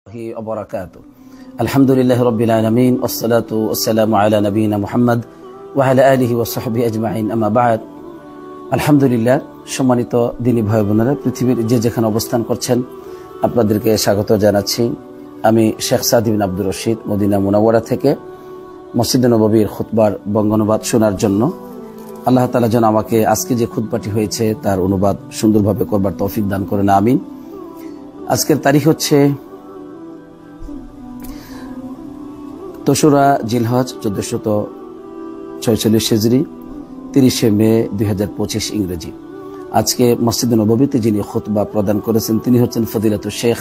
وبركاته الحمد لله رب العالمين والصلاة والسلام على نبينا محمد وعلى آله وصحبه أجمعين أما بعد الحمد لله সম্মানিত দিনী ভাই বোনেরা পৃথিবীর যে যেখানে অবস্থান করছেন আপনাদেরকে স্বাগত জানাচ্ছি। আমি শেখ সাদ বিন আব্দুর রশিদ মদিনা মুনাওয়ারা থেকে মসজিদে নববীর খুতবার বঙ্গানুবাদ শোনার জন্য আল্লাহ তাআলা যেন আমাকে আজকে যে খুতবাটি হয়েছে তার অনুবাদ সুন্দরভাবে করবার তৌফিক দান করেন, আমিন। আজকের তারিখ হচ্ছে ২রা জিলহজ ১৪৪৬ হিজরি, ৩০শে মে ২০২৫ ইংরেজি। আজকে মসজিদে নববীতে যিনি খুতবা প্রদান করেছেন তিনি হচ্ছেন ফজিলাতুল শেখ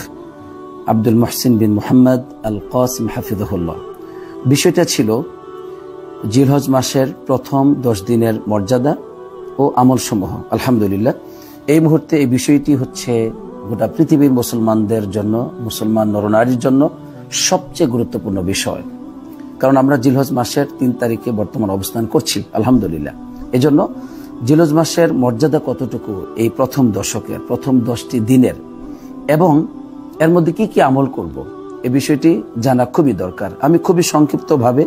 আব্দুল মুহসিন বিন মুহাম্মদ আল কাসিম হাফিজাহুল্লাহ। বিষয়টা ছিল জিলহজ মাসের প্রথম ১০ দিনের মর্যাদা ও আমলসমূহ। আলহামদুলিল্লাহ, এই মুহূর্তে এই বিষয়টি হচ্ছে গোটা পৃথিবীর মুসলমানদের জন্য, মুসলমান নরনারীর জন্য সবচেয়ে গুরুত্বপূর্ণ বিষয়। কারণ আমরা জিলহজ মাসের ৩ তারিখে বর্তমান অবস্থান করছি, আলহামদুলিল্লাহ। এজন্য জিলহজ মাসের মর্যাদা কতটুকু, এই প্রথম দশকের প্রথম ১০টি দিনের, এবং এর মধ্যে কি কি আমল করব, এই বিষয়টি জানা খুবই দরকার। আমি খুবই সংক্ষিপ্তভাবে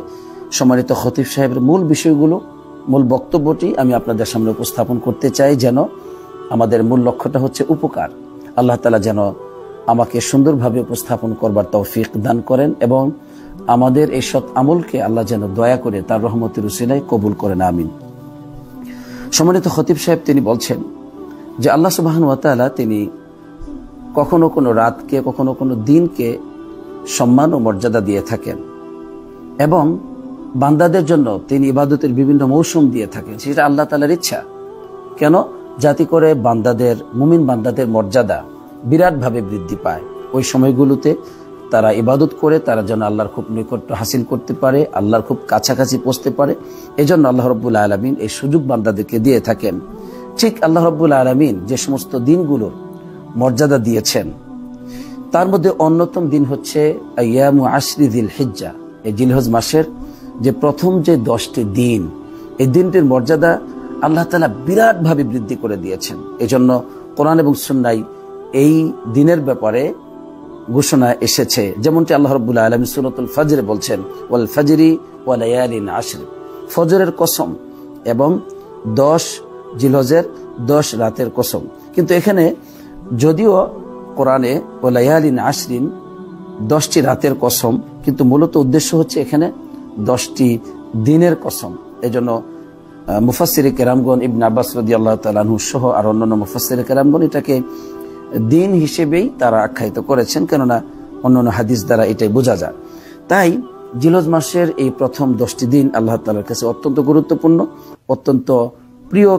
সম্মানিত খতিব সাহেবের মূল বিষয়গুলো, মূল বক্তব্যটি আমি আপনাদের সামনে উপস্থাপন করতে চাই, যেন আমাদের মূল লক্ষ্যটা হচ্ছে উপকার। আল্লাহ তাআলা যেন আমাকে সুন্দরভাবে উপস্থাপন করবার তৌফিক দান করেন এবং আমাদের এই সৎ আমলকে আল্লাহ যেন দয়া করে তার রহমতের উসিলায় কবুল করেন, আমিন। সম্মানিত খতিব সাহেব তিনি বলছেন যে আল্লাহ সুবহানাহু ওয়া তাআলা তিনি কখনো কোনো রাতকে, কখনো কোনো দিনকে সম্মান ও মর্যাদা দিয়ে থাকেন এবং বান্দাদের জন্য তিনি ইবাদতের বিভিন্ন মৌসুম দিয়ে থাকেন। সেটা আল্লাহ তাআলার ইচ্ছা। কেন? যাতে করে বান্দাদের, মুমিন বান্দাদের মর্যাদা বিরাটভাবে বৃদ্ধি পায়। ওই সময়গুলোতে তারা ইবাদত করে তারা যেন আল্লাহর খুব নৈকট্য হাসিল করতে পারে, আল্লাহর খুব কাছাকাছি পৌঁছতে পারে। এজন্য আল্লাহ রাব্বুল আলামিন এই সুযোগ বান্দাদেরকে দিয়ে থাকেন। ঠিক আল্লাহ রাব্বুল আলামিন যে সমস্ত দিনগুলোর মর্যাদা দিয়েছেন তার মধ্যে অন্যতম দিন হচ্ছে আইয়ামু আশরি যিল হিজ্জা, এই জিলহজ মাসের যে প্রথম যে 10টি দিন, এই দিনটির মর্যাদা আল্লাহ তাআলা বিরাটভাবে বৃদ্ধি করে দিয়েছেন। এজন্য কোরআন এবং সুন্নাহয় এই দিনের ব্যাপারে ঘোষণা এসেছে, যেমনটি আল্লাহ রাব্বুল আলামিন সূরাতুল ফজরে বলছেন, ওয়াল ফজরি ওয়া লায়ালিন আশর, ফজরের কসম এবং 10 জিলহজের 10 রাতের কসম। কিন্তু এখানে যদিও কোরআনে ওয়া লায়ালিন আশরিন 10টি রাতের কসম, কিন্তু মূলত উদ্দেশ্য হচ্ছে এখানে 10টি দিনের কসম। এজন্য মুফাসসিরে কেরামগণ ইবনে আব্বাস রাদিয়াল্লাহু তাআলা আনহু সহ আর অন্যান্য মুফাসসিরে কেরামগণ এটাকে দিন হিসেবেই তারা আখ্যায়িত করেছেন, কেননা অন্যান্য হাদিস দ্বারা এটাই বোঝা যায়। তাই জিলহজ মাসের এই প্রথম 10টি দিন আল্লাহ তাআলার কাছে অত্যন্ত গুরুত্বপূর্ণ, অত্যন্ত প্রিয়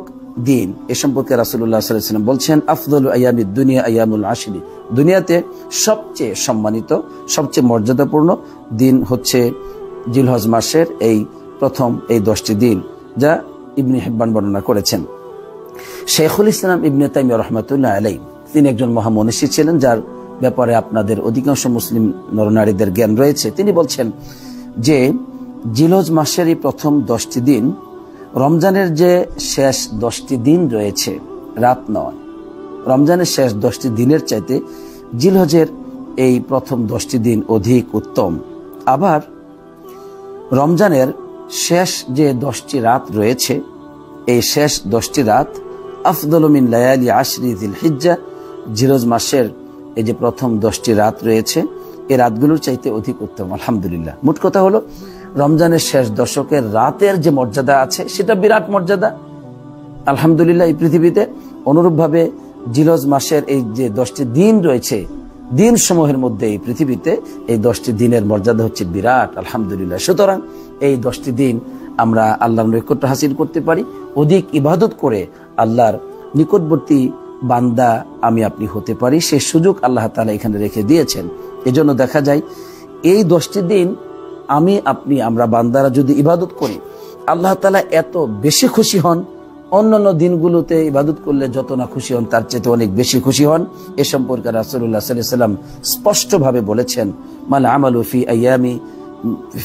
দিন। এ সম্পর্কে রাসূলুল্লাহ সাল্লাল্লাহু আলাইহি ওয়াসাল্লাম বলছেন, আফদলু আইয়ামিদ দুনিয়া আইয়ামুল আশরি, দুনিয়াতে সবচেয়ে সম্মানিত, সবচেয়ে মর্যাদাপূর্ণ দিন হচ্ছে জিলহজ মাসের এই প্রথম এই 10টি দিন, যা ইবনে হিব্বান বর্ণনা করেছেন। শেখুল ইসলাম ইবনে তাইমিয়া রাহমাতুল্লাহ আলাইহি তিনি একজন মহামনীষী ছিলেন, যার ব্যাপারে আপনাদের অধিকাংশ মুসলিম নরনারীদের জ্ঞান রয়েছে। তিনি বলছেন যে জিলহজ মাসের এই প্রথম 10টি দিন রমজানের যে শেষ 10টি দিন রয়েছে, রাত নয়, রমজানের শেষ 10টি দিনের চাইতে জিলহজের এই প্রথম 10টি দিন অধিক উত্তম। আবার রমজানের শেষ যে 10টি রাত রয়েছে, এই শেষ 10টি রাত আফদলু মিন লায়ালি আশরি যিল হিজ্জা, জিলহজ মাসের এই যে প্রথম 10টি রাত রয়েছে এই রাতগুলোর চাইতে অধিক উত্তম। আলহামদুলিল্লাহ, মোট কথা হলো রমজানের শেষ দশকের রাতের যে মর্যাদা আছে সেটা বিরাট মর্যাদা, আলহামদুলিল্লাহ। এই পৃথিবীতে অনুরূপভাবে জিলহজ মাসের এই যে 10টি দিন রয়েছে, দিন সমূহের মধ্যে এই পৃথিবীতে এই 10টি দিনের মর্যাদা হচ্ছে বিরাট, আলহামদুলিল্লাহ। সুতরাং এই 10টি দিন আমরা আল্লাহর নৈকট্য হাসিল করতে পারি, অধিক ইবাদত করে আল্লাহর নিকটবর্তী বান্দা আমি আপনি হতে পারি, সেই সুযোগ আল্লাহ তাআলা এখানে রেখে দিয়েছেন। এজন্য দেখা যায় এই 10টি দিন আমি আপনি, আমরা বান্দারা যদি ইবাদত করি, আল্লাহ তাআলা এত বেশি খুশি হন, অন্যান্য দিনগুলোতে ইবাদত করলে যত না খুশি হন তার চেয়ে অনেক বেশি খুশি হন। এ সম্পর্কে রাসূলুল্লাহ সাল্লাল্লাহু আলাইহি ওয়াসাল্লাম স্পষ্টভাবে বলেছেন, মাল আমালু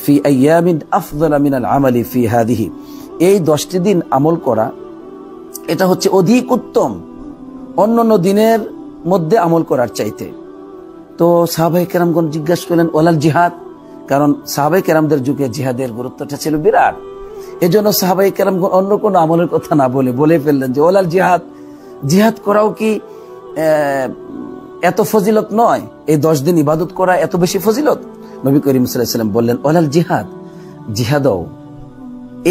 ফি আইয়ামিন আফদালা মিনাল আমালি ফি হাদিহি, এই 10টি দিন আমল করা এটা হচ্ছে অধিক উত্তম অন্যান্য দিনের মধ্যে আমল করার চাইতে। তো তো সাহাবায়ে কেরামগণ জিজ্ঞাসা করলেন ওয়ালাল জিহাদ, কারণ সাহাবায়ে কেরামদের যুগে জিহাদের গুরুত্বটা ছিল বিরাট। এজন্য সাহাবায়ে কেরামগণ অন্য কোনো আমলের কথা না বলে ফেললেন যে ওয়ালাল জিহাদ, জিহাদ করাও কি এত ফজিলত নয়? এই 10 দিন ইবাদত করা এত বেশি ফজিলত? নবী করিম সাল্লাল্লাহু আলাইহি ওয়াসাল্লাম বললেন ওয়ালাল জিহাদ, জিহাদও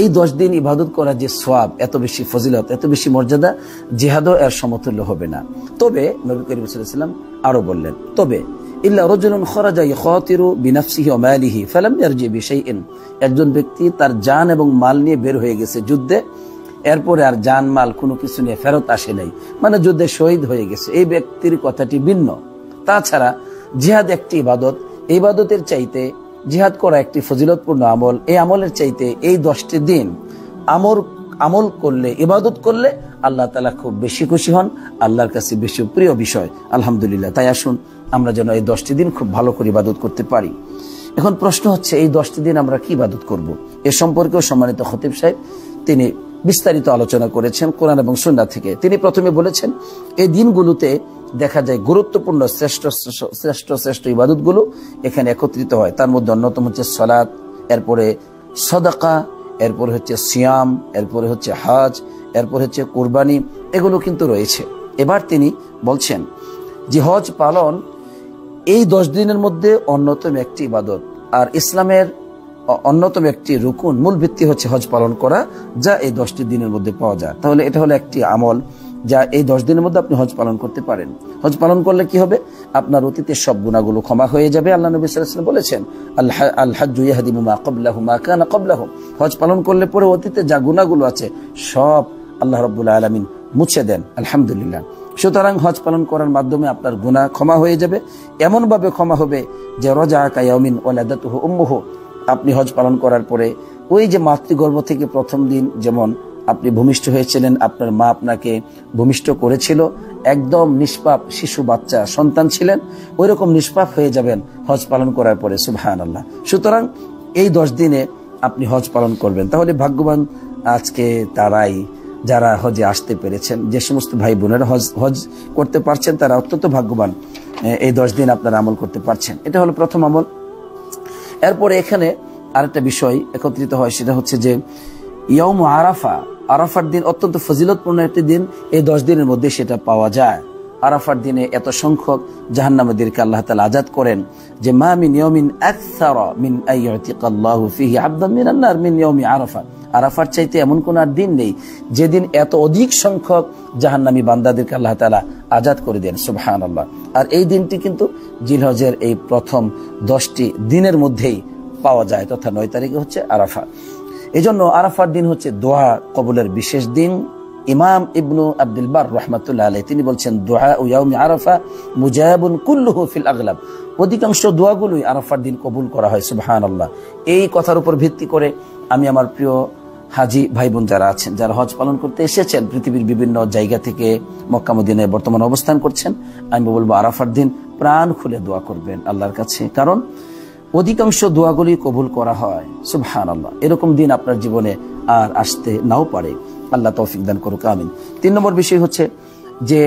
এই 10 দিন ইবাদত করা যে সওয়াব, এত বেশি ফজিলত, এত বেশি মর্যাদা, জিহাদও এর সমতুল্য হবে না। তবে নবী করিম সাল্লাল্লাহু আলাইহি ওয়াসাল্লাম আরো বললেন, তবে ইল্লা রাজুলুন খারাজা ইয়াখাতিরু বিনাফসিহি ওয়া মালিহি ফালাম ইয়ারজি বিশাইইন, একজন ব্যক্তি তার জান এবং মাল নিয়ে বের হয়ে গেছে যুদ্ধে, এরপরে আর জান মাল কোনো কিছু নিয়ে ফেরত আসে নাই, মানে যুদ্ধে শহীদ হয়ে গেছে, এই ব্যক্তির কথাটি ভিন্ন। তাছাড়া জিহাদ একটি ইবাদত, এই ইবাদতের চাইতে জিহাদ করা একটি ফজিলতপূর্ণ আমল, এই আমলের চাইতে এই 10টি দিন আমল করলে, ইবাদত করলে আল্লাহ তাআলা খুব বেশি খুশি হন, আল্লাহর কাছে বেশি প্রিয় বিষয়। আলহামদুলিল্লাহ, তাই আসুন আমরা যেন এই 10টি দিন খুব ভালো করে ইবাদত করতে পারি। এখন প্রশ্ন হচ্ছে এই 10টি দিন আমরা কি ইবাদত করব? এ সম্পর্কেও সম্মানিত খতিব সাহেব তিনি বিস্তারিত আলোচনা করেছেন কোরআন এবং সুন্নাহ থেকে। তিনি প্রথমে বলেছেন এই দিনগুলোতে দেখা যায় গুরুত্বপূর্ণ শ্রেষ্ঠ ইবাদতগুলো এখানে একত্রিত হয়। তার মধ্যে অন্যতম হচ্ছে সালাত, এরপরে সাদাকা, এরপরে হচ্ছে সিয়াম, এরপরে হচ্ছে হজ, এরপর হচ্ছে কুরবানি, এগুলো কিন্তু রয়েছে। এবার তিনি বলছেন যে হজ পালন এই 10 দিনের মধ্যে অন্যতম একটি ইবাদত, আর ইসলামের অন্যতম একটি রুকুন, মূল ভিত্তি হচ্ছে হজ পালন করা, যা এই 10টি দিনের মধ্যে পাওয়া যায়। তাহলে এটা হলো একটি আমল যা এই 10 দিনের মধ্যে আপনি হজ পালন করতে পারেন। হজ পালন করলে কি হবে? আপনার অতীতের সব গুনাহগুলো ক্ষমা হয়ে যাবে। আল্লাহ নবী সাল্লাল্লাহু আলাইহি ওয়াসাল্লাম বলেছেন আল হাজ্জু ইয়াহদিমু মা ক্বাবলাহু মা কানা ক্বাবলাহু, হজ পালন করলে পরে অতীতে যা গুনাহগুলো আছে সব আল্লাহ রাব্বুল আলামিন মুছে দেন। আলহামদুলিল্লাহ। সুতরাং হজ পালন করার মাধ্যমে আপনার গুনাহ ক্ষমা হয়ে যাবে, এমন ভাবে ক্ষমা হবে যে রাজাআকা ইয়াউমিন ওয়ালাদাতুহু উম্মুহু, আপনি হজ পালন করার পরে ওই যে মাতৃগর্ভ থেকে প্রথম দিন যেমন আপনি ভূমিষ্ঠ হয়েছিলেন, আপনার মা আপনাকে ভূমিষ্ঠ করেছিল, একদম নিষ্পাপ শিশু বাচ্চা সন্তান ছিলেন, ওই রকম নিষ্পাপ হয়ে যাবেন হজ পালন করার পরে। সুবহানাল্লাহ। সুতরাং এই 10 দিনে আপনি হজ পালন করবেন। তাহলে ভাগ্যবান আজকে তারাই যারা হজে আসতে পেরেছেন। যে সমস্ত ভাই বোনেরা হজ করতে পারছেন তারা অত্যন্ত ভাগ্যবান, এই 10 দিন আপনারা আমল করতে পারছেন। এটা হলো প্রথম আমল। এরপরে এখানে আরেকটা বিষয় একত্রিত হয়, সেটা হচ্ছে যে ইয়াউম আরাফা, আরাফার দিন অত্যন্ত ফজিলতপূর্ণ একটি দিন, এই 10 দিনের মধ্যে সেটা পাওয়া যায়। আরাফার দিনে এত সংখ্যক জাহান্নামীদেরকে আল্লাহ তাআলা আযাদ করেন যে মা মিন ইয়াউমিন আকসারা মিন আইয়াতিকাল্লাহু ফিহি আবদান মিনান নার মিন ইয়াউমি আরাফা, আরাফার চাইতে এমন কোন আর দিন নেই যেদিন এত অধিক সংখ্যক জাহান্নামী বান্দাদেরকে আল্লাহ তাআলা আযাদ করে দেন। সুবহানাল্লাহ। আর এই দিনটি কিন্তু জিলহজের এই প্রথম 10টি দিনের মধ্যেই পাওয়া যায়, তথা 9 তারিখে হচ্ছে আরাফা। এজন্য আরাফার দিন হচ্ছে দোয়া কবুলের বিশেষ দিন। ইমাম ইবনু আব্দুল বার রাহমাতুল্লাহ আলাইহি তিনি বলছেন দোয়া ইয়াউমি আরাফা মুজাবুন কুল্লুহু ফিল আগলাব, অধিকাংশ দোয়াগুলোই আরাফার দিন কবুল করা হয়। সুবহানাল্লাহ। এই কথার উপর ভিত্তি করে আমি আমার প্রিয় হাজি ভাই বোন যারা আছেন, যারা হজ পালন করতে এসেছেন পৃথিবীর বিভিন্ন জায়গা থেকে, মক্কা মদিনায় বর্তমানে অবস্থান করছেন, আমি বলবো আরাফার দিন প্রাণ খুলে দোয়া করবেন আল্লাহর কাছে, কারণ অধিকাংশ দোয়াগুলি কবুল করা হয়। সুবহানাল্লাহ। এরকম দিন আপনার জীবনে আর আসতে নাও পারে, আল্লাহ তৌফিক দান করুক, আমিন। 3 নম্বর বিষয় হচ্ছে যে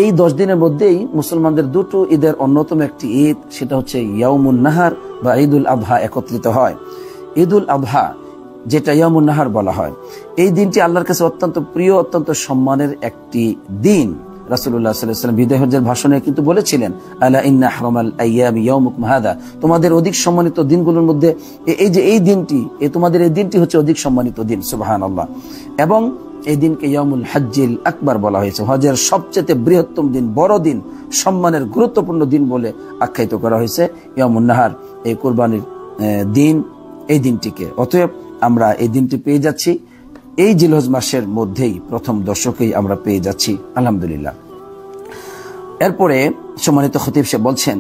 এই 10 দিনের মধ্যেই মুসলমানদের দুটো ঈদের অন্যতম একটি ঈদ, সেটা হচ্ছে ইয়াউমুন নাহার বা ঈদুল আযহা একত্রিত হয়। ঈদুল আযহা যেটা ইয়াউমুন নাহার বলা হয়, এই দিনটি আল্লাহর কাছে অত্যন্ত প্রিয়, অত্যন্ত সম্মানের একটি দিন। রাসূলুল্লাহ সাল্লাল্লাহু আলাইহি ওয়াসাল্লাম বিদায় হজ্জের ভাষণে কিন্তু বলেছিলেন আলা ইন্না আহরামাল আইয়ামি ইয়াউমুকুম হাযা, তোমাদের অধিক সম্মানিত দিনগুলোর মধ্যে এই যে এই দিনটি, তোমাদের এই দিনটি হচ্ছে অধিক সম্মানিত দিন। সুবহানাল্লাহ। এবং এই দিনকে ইয়াউমুল হজ্জিল আকবার বলা হয়েছে, হজের সবচেয়ে বৃহত্তম দিন, বড় দিন, সম্মানের গুরুত্বপূর্ণ দিন বলে আখ্যায়িত করা হয়েছে ইয়াউমুন নাহার, এই কুরবানির দিন, এই দিনটিকে। অতএব আমরা এই দিনটি পেয়ে যাচ্ছি এই জিলহজ মাসের মধ্যেই, প্রথম দশকেই আমরা পেয়ে যাচ্ছি, আলহামদুলিল্লাহ। এরপরে সম্মানিত খতিব সাহেব বলছেন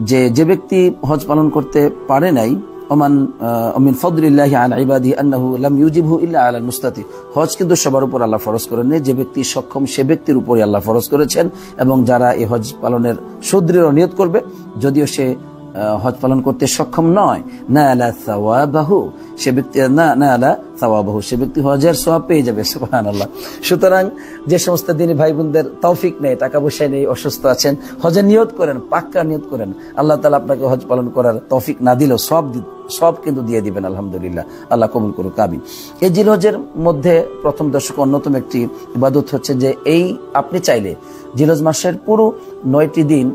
যে যে ব্যক্তি হজ পালন করতে পারে নাই, মিন ফাদলিল্লাহি আলা ইবাদিহি আন্নাহু লাম ইউজিবহু ইল্লা আলাল মুস্তাতি, হজ কিন্তু সবার উপর আল্লাহ ফরজ করেন নাই, যে ব্যক্তি সক্ষম সে ব্যক্তির উপরই আল্লাহ ফরজ করেছেন। এবং যারা এই হজ পালনের সুদৃঢ় নিয়ত করবে, যদিও সে হজ পালন করতে সক্ষম নয়, নালা সাওয়াবাহু, সে ব্যক্তি নালা সাওয়াবাহু, সে ব্যক্তি হজের সওয়াব পেয়ে যাবে। সুবহানাল্লাহ। সুতরাং যে সমস্ত দিনী ভাই বোনদের তৌফিক নেই, টাকা পয়সা নেই, অসুস্থ আছেন, হজের নিয়ত করেন, পাক্কা নিয়ত করেন। আল্লাহ তাআলা আপনাকে হজ পালন করার তৌফিক না দিলেও সব কিন্তু দিয়ে দিবেন। আলহামদুলিল্লাহ, আল্লাহ কবুল করুক, আমিন। এই জিলহজের মধ্যে প্রথম দশক অন্যতম একটি ইবাদত হচ্ছে যে এই আপনি চাইলে জিলহজ মাসের পুরো 9টি দিন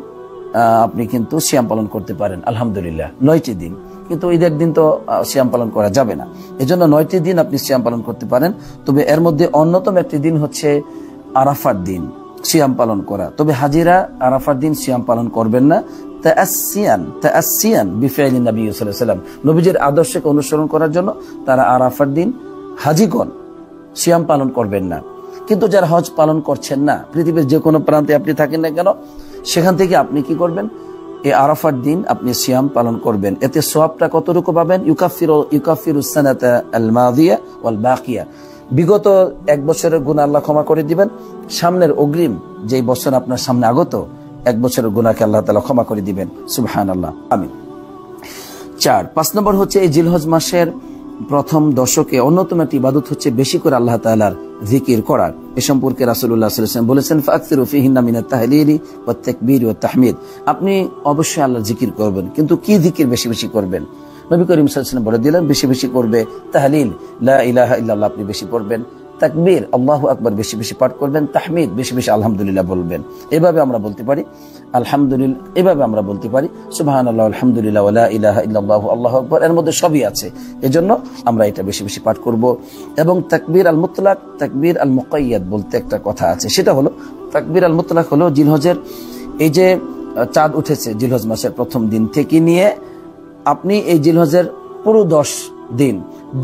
আপনি কিন্তু সিয়াম পালন করতে পারেন। আলহামদুলিল্লাহ, 9টি দিন, কিন্তু ঈদের দিন তো সিয়াম পালন করা যাবে না। এজন্য 9টি দিন আপনি সিয়াম পালন করতে পারেন। তবে এর মধ্যে অন্যতম একটি দিন হচ্ছে আরাফার দিন সিয়াম পালন করা। তবে হাজিরা আরাফার দিন সিয়াম পালন করবেন না, তাআসসিয়ান বিফি'লি নবী সাল্লাল্লাহু আলাইহি ওয়াসাল্লাম, নবীজির আদর্শকে অনুসরণ করার জন্য তারা আরাফার দিন হাজিগণ সিয়াম পালন করবেন না। কিন্তু যারা হজ পালন করছেন না, পৃথিবীর যে কোনো প্রান্তে আপনি থাকেন না কেন, সেখান থেকে আপনি কি করবেন, এই আরাফার দিন আপনি সিয়াম পালন করবেন। এতে সওয়াবটা কতটুকু পাবেন? ইউকাফিরু সানাতা আল মাদিয়া ওয়াল বাকিয়া, বিগত 1 বছরের গুনাহ আল্লাহ ক্ষমা করে দিবেন। সামনের অগ্রিম যেই বছর আপনার সামনে আগত 1 বছরের গুনাহকে আল্লাহ তাআলা ক্ষমা করে দিবেন। সুবহানাল্লাহ, আমিন। 5 নম্বর হচ্ছে এই জিলহজ মাসের প্রথম দশকে অন্যতম একটি ইবাদত হচ্ছে বেশি করে আল্লাহ তাআলার জিকির করার। এ সম্পর্কে রাসূলুল্লাহ সাল্লাল্লাহু আলাইহি ওয়াসাল্লাম বলেছেন, ফাকসিরু ফিহিন্না মিনাত তাহলিলি ওয়াত তাকবীর ওয়াত তাহমিদ, আপনি অবশ্যই আল্লাহর জিকির করবেন, কিন্তু কি জিকির বেশি বেশি করবেন? নবী করিম সাল্লাল্লাহু আলাইহি ওয়াসাল্লাম বলে দিলেন, বেশি বেশি করবে তাহলিল, লা ইলাহা ইল্লাল্লাহ আপনি বেশি পড়বেন, তাকবীর আল্লাহু আকবার বেশি বেশি পাঠ করবেন, তাহমিদ বেশি বেশি আলহামদুলিল্লাহ বলবেন। এভাবে আমরা বলতে পারি আলহামদুলিল্লাহ, এভাবে আমরা বলতে পারি সুবহানাল্লাহ, আলহামদুলিল্লাহ, ওয়া লা ইলাহা ইল্লাল্লাহু আল্লাহু আকবার, এর মধ্যে সবই আছে। এজন্য আমরা এটা বেশি বেশি পাঠ করব। এবং তাকবীর আল মুতলাক, তাকবীর আল মুকাইয়াদ বলতে একটা কথা আছে, সেটা হলো তাকবীর আল মুতলাক হলো জিলহজের এই যে চাঁদ উঠেছে জিলহজ মাসের প্রথম দিন থেকে নিয়ে আপনি এই জিলহজের পুরো 10 দিন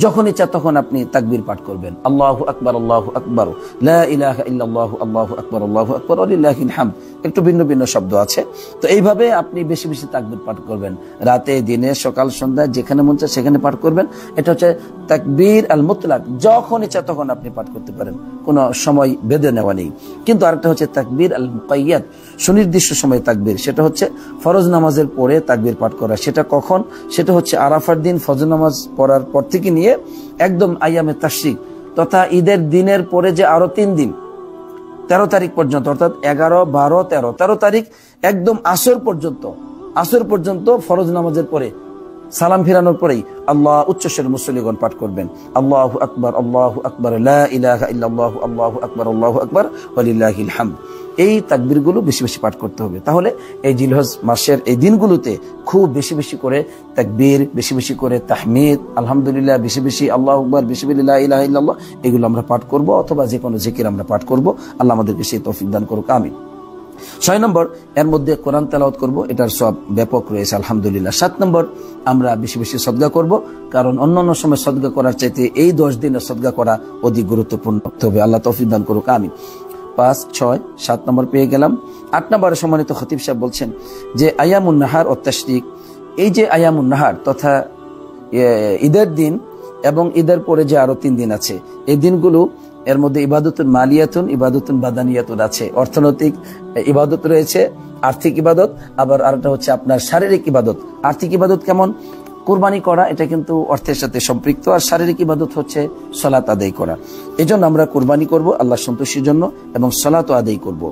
যখন ইচ্ছা তখন আপনি তাকবীর পাঠ করবেন, আল্লাহু আকবার, আল্লাহু আকবার, লা ইলাহা ইল্লাল্লাহু, আল্লাহু আকবার, আল্লাহু আকবার, ওয়ালিল্লাহিল হামদ। একটু ভিন্ন ভিন্ন শব্দ আছে, তো এইভাবে আপনি বেশি বেশি তাকবীর পাঠ করবেন। রাতে, দিনে, সকাল, সন্ধ্যা যেখানে মন চায় সেখানে পাঠ করবেন। এটা হচ্ছে তাকবীর আল মুতলাক, যখন ইচ্ছা তখন আপনি পাঠ করতে পারেন, কোনো সময় বেঁধে নেওয়া নেই। কিন্তু আরেকটা হচ্ছে তাকবীর আল মুকাইয়াদ, সুনির্দিষ্ট সময়ে তাকবীর, সেটা হচ্ছে ফরজ নামাজের পরে তাকবীর পাঠ করা। সেটা কখন? সেটা হচ্ছে আরাফার দিন ফজর নামাজ পড়ার পর থেকে নিয়ে একদম আইয়ামে তাশরিক তথা ঈদের দিনের পরে যে আরো 3 দিন 13 তারিখ পর্যন্ত, অর্থাৎ 11, 12, 13 তারিখ একদম আসর পর্যন্ত ফরজ নামাজের পরে সালাম ফিরানোর পরেই আল্লাহ উচ্চস্বরে মুসল্লিগণ পাঠ করবেন, আল্লাহু আকবার, আল্লাহু আকবার, লা ইলাহা ইল্লাল্লাহু, আল্লাহু আকবার, আল্লাহু আকবার, ওয়ালিল্লাহিল হামদ। এই তাকবীরগুলো বেশি বেশি পাঠ করতে হবে। তাহলে এই জিলহজ মাসের এই দিনগুলোতে খুব বেশি বেশি করে তাকবীর, বেশি বেশি করে তাহমিদ, আলহামদুলিল্লাহ, বেশি বেশি আল্লাহু আকবার, বেশি বেশি লা ইলাহা ইল্লাল্লাহ, এগুলো আমরা পাঠ করব, অথবা যে কোনো জিকির আমরা পাঠ করব। আল্লাহ আমাদেরকে সেই তৌফিক দান করুক, আমিন। 6 নম্বর, এর মধ্যে কোরআন তেলাওয়াত করব, এটার সব ব্যাপক রয়েছে আলহামদুলিল্লাহ। 7 নম্বর, আমরা বেশি বেশি সদকা করব, কারণ অন্যান্য সময় সদকা করার চাইতে এই 10 দিনের সদকা করা অধিক গুরুত্বপূর্ণ হবে। আল্লাহ তৌফিক দান করুক, আমিন। 5, 6, 7 নম্বর পেয়ে গেলাম। 8 নম্বরে সম্মানিত খতিব সাহেব বলছেন যে আয়ামুন নাহার ও তাশরিক, এই যে আয়ামুন নাহার তথা ঈদের দিন এবং ঈদের পরে যে আরো 3 দিন আছে, এই দিনগুলো এর মধ্যে ইবাদতুন মালিয়াতুন, ইবাদতুন বাদানিয়াতুন আছে। অর্থনৈতিক ইবাদত রয়েছে, আর্থিক ইবাদত, আবার আরেকটা হচ্ছে আপনার শারীরিক ইবাদত। আর্থিক ইবাদত কেমন? কুরবানি করা, এটা কিন্তু অর্থের সাথে সম্পৃক্ত। আর শারীরিক ইবাদত হচ্ছে সালাত আদায় করা। এজন্য আমরা কুরবানি করব আল্লাহ সন্তুষ্টির জন্য এবং সালাত আদায় করব।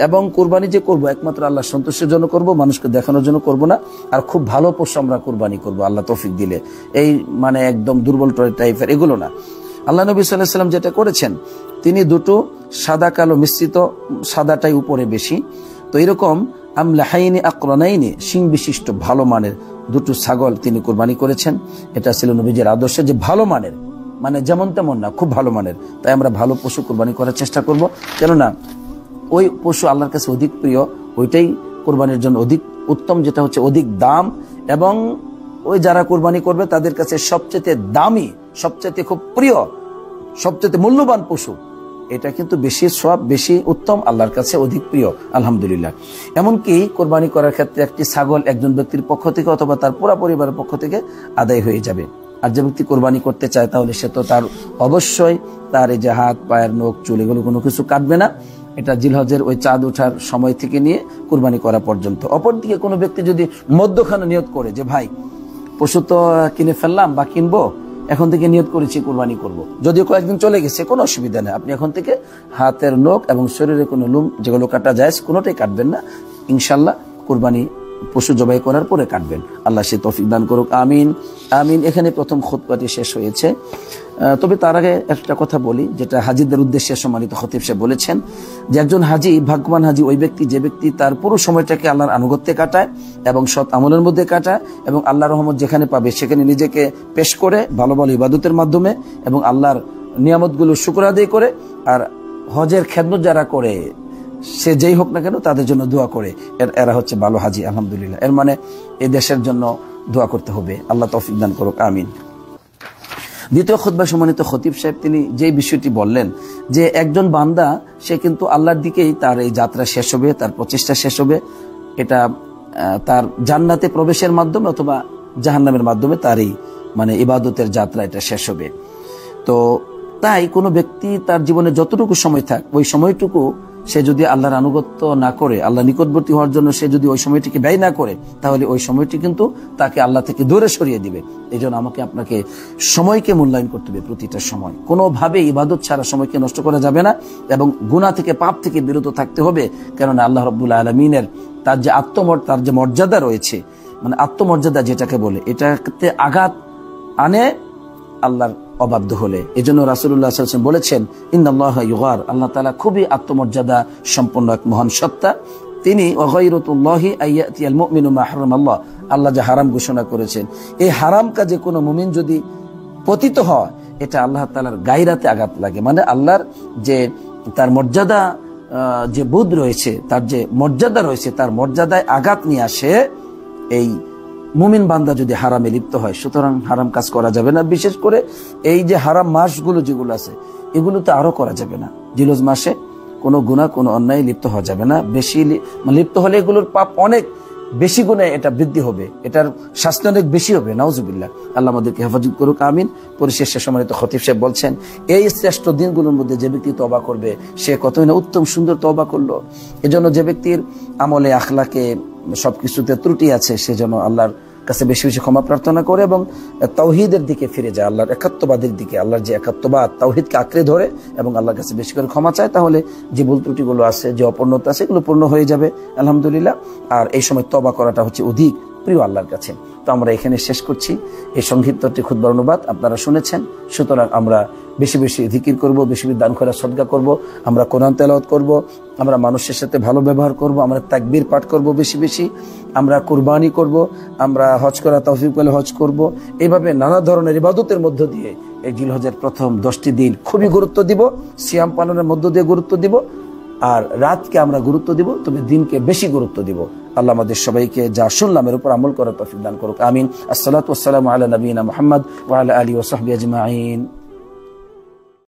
এবং কুরবানি যে করব একমাত্র আল্লাহ সন্তুষ্টির জন্য করব, মানুষকে দেখানোর জন্য করব না। আর খুব ভালো পশু আমরা কুরবানি করব আল্লাহ তৌফিক দিলে, এই মানে একদম দুর্বল টাইপের এগুলো না। আল্লাহ নবী সাল্লাল্লাহু আলাইহি ওয়াসাল্লাম যেটা করেছেন, তিনি দুটো সাদা কালো মিশ্রিত, সাদাটাই উপরে বেশি, তো এরকম আমলাহাইনি আকরানাইনি, শিং বিশিষ্ট ভালো মানের 2টো ছাগল তিনি কুরবানি করেছেন। এটা ছিল নবীজির আদর্শ যে ভালো মানের, মানে যেমন তেমন না, খুব ভালো মানের। তাই আমরা ভালো পশু কুরবানি করার চেষ্টা করব, কেননা ওই পশু আল্লাহর কাছে অধিক প্রিয়, ওইটাই কুরবানির জন্য অধিক উত্তম, যেটা হচ্ছে অধিক দাম। এবং ওই যারা কুরবানি করবে তাদের কাছে সবচেয়ে দামি, সবচেয়ে খুব প্রিয়, সবচেয়ে মূল্যবান পশু, এটা কিন্তু বেশি সওয়াব, বেশি উত্তম, আল্লাহর কাছে অধিক প্রিয় আলহামদুলিল্লাহ। এমনকি কোরবানি করার ক্ষেত্রে একটি ছাগল একজন ব্যক্তির পক্ষ থেকে অথবা তার পুরো পরিবারের পক্ষ থেকে আদায় হয়ে যাবে। আর যে ব্যক্তি কোরবানি করতে চায় তাহলে সে তো তার অবশ্যই তার এই যে হাত, পায়ের নখ, চুল এগুলো কোনো কিছু কাটবে না, এটা জিলহজের ওই চাঁদ ওঠার সময় থেকে নিয়ে কুরবানি করা পর্যন্ত। অপরদিকে কোনো ব্যক্তি যদি মধ্যখানে নিয়ত করে যে ভাই পশু তো কিনে ফেললাম বা কিনবো, এখন থেকে নিয়ত করেছি কুরবানি করব, যদিও কয়েকদিন চলে গেছে, কোনো অসুবিধা নেই। আপনি এখন থেকে হাতের নখ এবং শরীরে কোনো লুম যেগুলো কাটা যায় কোনোটাই কাটবেন না, ইনশাল্লাহ কুরবানি পশু জবাই করার পরে কাটবেন। আল্লাহ সে তৌফিক দান করুক, আমিন আমিন। এখানে প্রথম খুতবাটি শেষ হয়েছে। তবে তার আগে একটা কথা বলি, যেটা হাজিদের উদ্দেশ্যে সম্মানিত খতিব সাহেব বলেছেন যে একজন হাজি, ভাগ্যবান হাজি ওই ব্যক্তি যে ব্যক্তি তার পুরো সময়টাকে আল্লাহর আনুগত্যে কাটায় এবং সৎ আমলের মধ্যে কাটায় এবং আল্লাহর রহমত যেখানে পাবে সেখানে নিজেকে পেশ করে ভালো ভালো ইবাদতের মাধ্যমে এবং আল্লাহর নিয়ামতগুলো শুকর আদায় করে, আর হজের খেদমত যারা করে সে যেই হোক না কেন তাদের জন্য দোয়া করে, এরা হচ্ছে ভালো হাজি। আলহামদুলিল্লাহ। এর মানে এই দেশের জন্য দোয়া করতে হবে। আল্লাহ তৌফিক দান করুক, আমিন। দ্বিতীয় খুতবা সম্মানিত খতিব সাহেব তিনি যে বিষয়টি বললেন যে একজন বান্দা সে কিন্তু আল্লাহর দিকেই তার এই যাত্রা শেষ হবে, তার প্রচেষ্টা শেষ হবে। এটা তার জান্নাতে প্রবেশের মাধ্যমে অথবা জাহান্নামের মাধ্যমে তার এই মানে ইবাদতের যাত্রা এটা শেষ হবে। তো তাই কোনো ব্যক্তি তার জীবনে যতটুকু সময় থাক ওই সময়টুকু সে যদি আল্লাহর আনুগত্য না করে, আল্লাহ নিকটবর্তী হওয়ার জন্য সে যদি ওই সময়টিকে ব্যয় না করে, তাহলে ওই সময়টি কিন্তু তাকে আল্লাহ থেকে দূরে সরিয়ে দিবে। এই জন্য আমাকে আপনাকে সময়কে মূল্যায়ন করতে হবে। প্রতিটা সময় কোনোভাবে ইবাদত ছাড়া সময়কে নষ্ট করা যাবে না এবং গুনাহ থেকে পাপ থেকে বিরত থাকতে হবে। কেননা আল্লাহ রাব্বুল আলামিনের তার যে মর্যাদা রয়েছে, মানে আত্মমর্যাদা যেটাকে বলে, এটাতে আঘাত আনে আল্লাহর অবাধ্য হলে। এই জন্য রাসূলুল্লাহ সাল্লাল্লাহু আলাইহি ওয়াসাল্লাম বলেছেন ইন্নাল্লাহা ইউগার, আল্লাহ তাআলা খুবই আত্মমর্যাদা সম্পন্ন এক মহান সত্তা। তিনি ওয়াগাইরাতুল্লাহি আইয়াতিয়াল মুমিনু মা হারামাল্লাহ, আল্লাহ যে হারাম ঘোষণা করেছেন, এই হারাম কাজে কোনো মুমিন যদি পতিত হয় এটা আল্লাহ তাআলার গায়রাতে আঘাত লাগে। মানে আল্লাহর যে তার মর্যাদা যে বোধ রয়েছে, তার যে মর্যাদা রয়েছে, তার মর্যাদায় আঘাত নিয়ে আসে এই মুমিন বান্দা যদি হারামে লিপ্ত হয়। সুতরাং হারাম কাজ করা যাবে না। বিশেষ করে এই যে হারাম মাসগুলো যেগুলো আছে এগুলোতে আরো করা যাবে না। জিলহজ মাসে কোনো গুনাহ কোনো অন্যায় লিপ্ত হওয়া যাবে না। বেশি লিপ্ত হলে এগুলোর পাপ অনেক বেশি গুণে এটা বৃদ্ধি হবে, এটার শাস্তি অনেক বেশি হবে। নাউজুবিল্লাহ। আল্লাহ আমাদেরকে হেফাজত করুক, আমিন। পরিশেষে সম্মানিত খতিব সাহেব বলছেন এই শ্রেষ্ঠ দিনগুলোর মধ্যে যে ব্যক্তি তওবা করবে সে কতই না উত্তম সুন্দর তওবা করলো। এজন্য যে ব্যক্তির আমলে আখলাকে সবকিছুতে ত্রুটি আছে সে যেন আল্লাহর কাছে বেশি বেশি ক্ষমা প্রার্থনা করে এবং তাওহীদের দিকে ফিরে যায়, আল্লাহর একাত্মবাদের দিকে, আল্লাহর যে একাত্মবাদ তাওহীদকে আঁকড়ে ধরে এবং আল্লাহর কাছে বেশি করে ক্ষমা চায়, তাহলে যে ভুল ত্রুটিগুলো আছে, যে অপূর্ণতা আছে, এগুলো পূর্ণ হয়ে যাবে আলহামদুলিল্লাহ। আর এই সময় তওবা করাটা হচ্ছে অধিক প্রিয় আল্লাহর কাছে। তো আমরা এখানে শেষ করছি এই সংক্ষিপ্ত খুতবার অনুবাদ, আপনারা শুনেছেন। সুতরাং আমরা বেশি বেশি জিকির করব, বেশি বেশি দান খয়রাত সদকা করব, আমরা কোরআন তেলাওয়াত করব, আমরা মানুষের সাথে ভালো ব্যবহার করব, আমরা তাকবীর পাঠ করব বেশি বেশি, আমরা কুরবানি করব, আমরা হজ করা তৌফিক পেলে হজ করব। এইভাবে নানা ধরনের ইবাদতের মধ্য দিয়ে এই জিলহজের প্রথম 10টি দিন খুবই গুরুত্ব দিব, সিয়াম পালনের মধ্য দিয়ে গুরুত্ব দিব, আর রাতকে আমরা গুরুত্ব দিব, তবে দিনকে বেশি গুরুত্ব দিব। আল্লাহ আমাদের সবাইকে যা শুনলাম এর উপর আমল করার তৌফিক দান করুক, আমিন। আসসালাতু ওয়াসসালামু আলা নবিয়িনা মুহাম্মদ ওয়া আলা আলিহি ওয়া সাহবিহি আজমাইন।